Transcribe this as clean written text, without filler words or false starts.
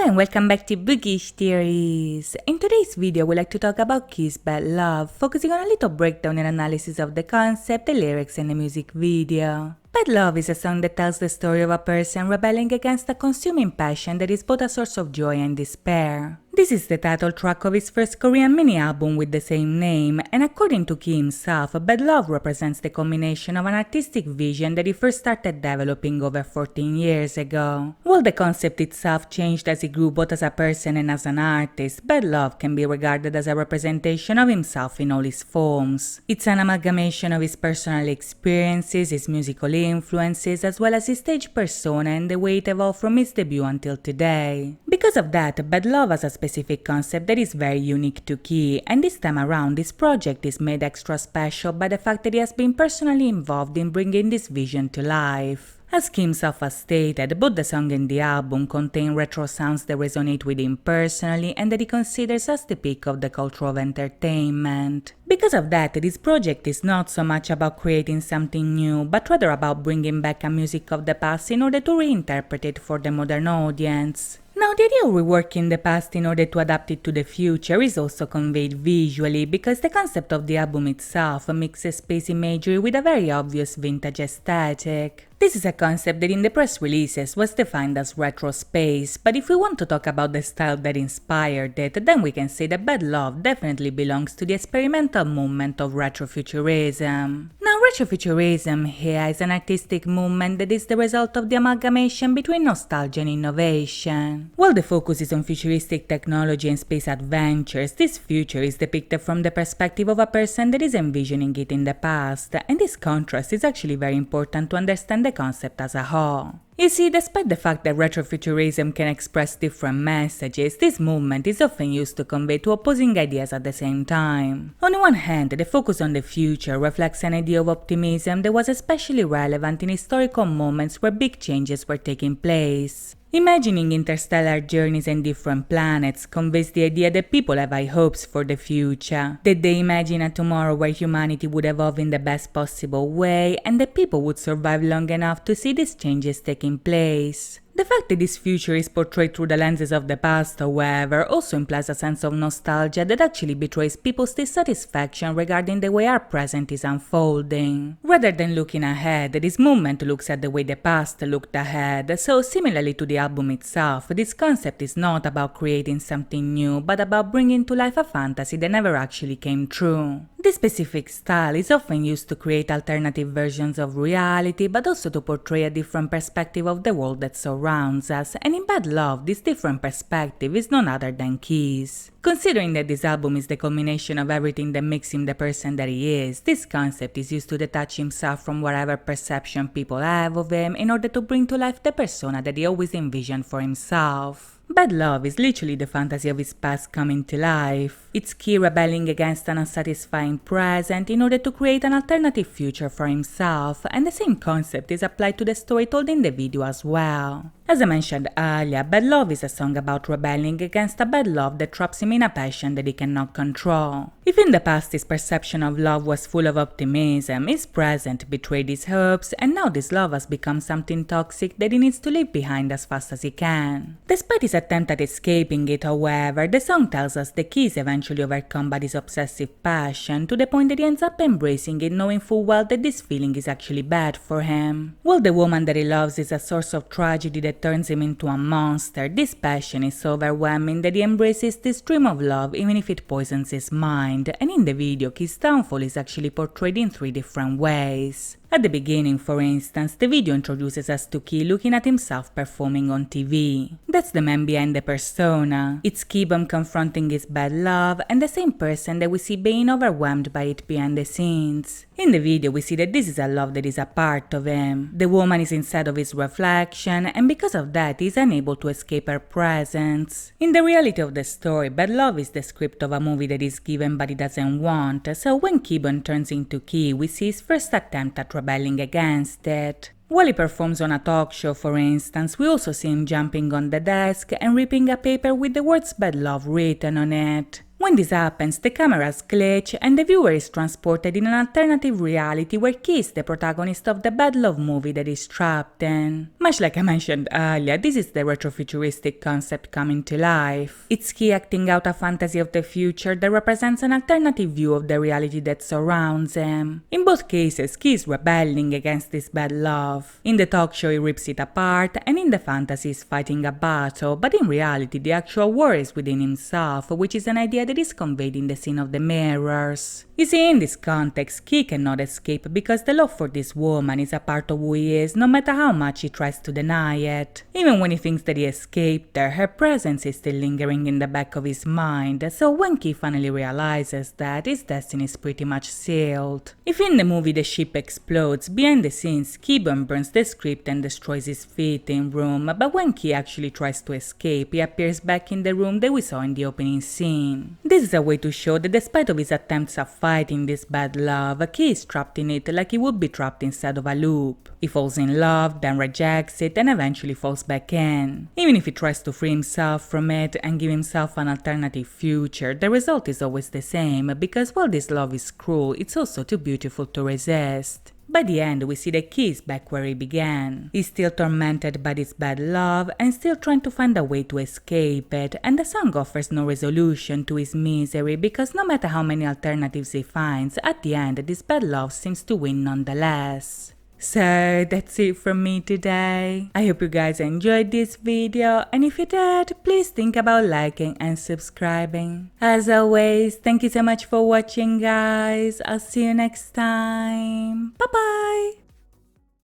and welcome back to Bookish Theories. In today's video, we'd like to talk about Kiss Bad Love, focusing on a little breakdown and analysis of the concept, the lyrics, and the music video. Bad Love is a song that tells the story of a person rebelling against a consuming passion that is both a source of joy and despair. This is the title track of his first Korean mini-album with the same name, and according to Ki himself, Bad Love represents the combination of an artistic vision that he first started developing over 14 years ago. While the concept itself changed as he grew both as a person and as an artist, Bad Love can be regarded as a representation of himself in all his forms. It's an amalgamation of his personal experiences, his musical influences, as well as his stage persona and the way it evolved from his debut until today. Because of that, Bad Love has a specific concept that is very unique to Ki, and this time around this project is made extra special by the fact that he has been personally involved in bringing this vision to life. As Ki himself has stated, both the song and the album contain retro sounds that resonate with him personally and that he considers as the peak of the culture of entertainment. Because of that, this project is not so much about creating something new, but rather about bringing back a music of the past in order to reinterpret it for the modern audience. Now, the idea of reworking the past in order to adapt it to the future is also conveyed visually, because the concept of the album itself mixes space imagery with a very obvious vintage aesthetic. This is a concept that in the press releases was defined as retro space, but if we want to talk about the style that inspired it, then we can say that Bad Love definitely belongs to the experimental movement of retrofuturism. Now, retrofuturism here is an artistic movement that is the result of the amalgamation between nostalgia and innovation. While the focus is on futuristic technology and space adventures, this future is depicted from the perspective of a person that is envisioning it in the past, and this contrast is actually very important to understand the concept as a whole. You see, despite the fact that retrofuturism can express different messages, this movement is often used to convey two opposing ideas at the same time. On the one hand, the focus on the future reflects an idea of optimism that was especially relevant in historical moments where big changes were taking place. Imagining interstellar journeys and different planets conveys the idea that people have high hopes for the future, that they imagine a tomorrow where humanity would evolve in the best possible way and that people would survive long enough to see these changes taking place. The fact that this future is portrayed through the lenses of the past, however, also implies a sense of nostalgia that actually betrays people's dissatisfaction regarding the way our present is unfolding. Rather than looking ahead, this movement looks at the way the past looked ahead, so similarly to the album itself, this concept is not about creating something new, but about bringing to life a fantasy that never actually came true. This specific style is often used to create alternative versions of reality, but also to portray a different perspective of the world that surrounds us, and in Bad Love, this different perspective is none other than Ki's. Considering that this album is the culmination of everything that makes him the person that he is, this concept is used to detach himself from whatever perception people have of him in order to bring to life the persona that he always envisioned for himself. Bad Love is literally the fantasy of his past coming to life. It's Ki rebelling against an unsatisfying present in order to create an alternative future for himself, and the same concept is applied to the story told in the video as well. As I mentioned earlier, Bad Love is a song about rebelling against a bad love that traps him in a passion that he cannot control. If in the past his perception of love was full of optimism, his present betrayed his hopes, and now this love has become something toxic that he needs to leave behind as fast as he can. Despite his attempt at escaping it, however, the song tells us that Ki is eventually overcome by this obsessive passion to the point that he ends up embracing it, knowing full well that this feeling is actually bad for him. While the woman that he loves is a source of tragedy that turns him into a monster, this passion is so overwhelming that he embraces this dream of love even if it poisons his mind, and in the video, Ki's downfall is actually portrayed in 3 different ways. At the beginning, for instance, the video introduces us to Ki looking at himself performing on TV. That's the man behind the persona. It's Ki-bum confronting his bad love, and the same person that we see being overwhelmed by it behind the scenes. In the video, we see that this is a love that is a part of him. The woman is inside of his reflection, and because of that, he is unable to escape her presence. In the reality of the story, Bad Love is the script of a movie that is given but he doesn't want, so when Ki-bum turns into Ki, we see his first attempt at rebelling against it. While he performs on a talk show, for instance, we also see him jumping on the desk and ripping a paper with the words Bad Love written on it. When this happens, the cameras glitch and the viewer is transported in an alternative reality where Key is the protagonist of the bad love movie that is trapped in. Much like I mentioned earlier, this is the retrofuturistic concept coming to life. It's Key acting out a fantasy of the future that represents an alternative view of the reality that surrounds him. In both cases, Key is rebelling against this bad love. In the talk show, he rips it apart, and in the fantasy, he's fighting a battle, but in reality, the actual war is within himself, which is an idea that is conveyed in the scene of the mirrors. You see, in this context, Key cannot escape because the love for this woman is a part of who he is, no matter how much he tries to deny it. Even when he thinks that he escaped her presence is still lingering in the back of his mind, so when Key finally realizes that, his destiny is pretty much sealed. If in the movie the ship explodes, behind the scenes, Key burns the script and destroys his fitting room, but when Key actually tries to escape, he appears back in the room that we saw in the opening scene. This is a way to show that despite of his attempts at fighting this bad love, Key is trapped in it like he would be trapped inside of a loop. He falls in love, then rejects it, and eventually falls back in. Even if he tries to free himself from it and give himself an alternative future, the result is always the same, because while this love is cruel, it's also too beautiful to resist. By the end, we see that Key is back where he began. He's still tormented by this bad love and still trying to find a way to escape it, and the song offers no resolution to his misery because no matter how many alternatives he finds, at the end this bad love seems to win nonetheless. So that's it from me today. I hope you guys enjoyed this video, and if you did, please think about liking and subscribing. As always, thank you so much for watching, guys. I'll see you next time. Bye bye.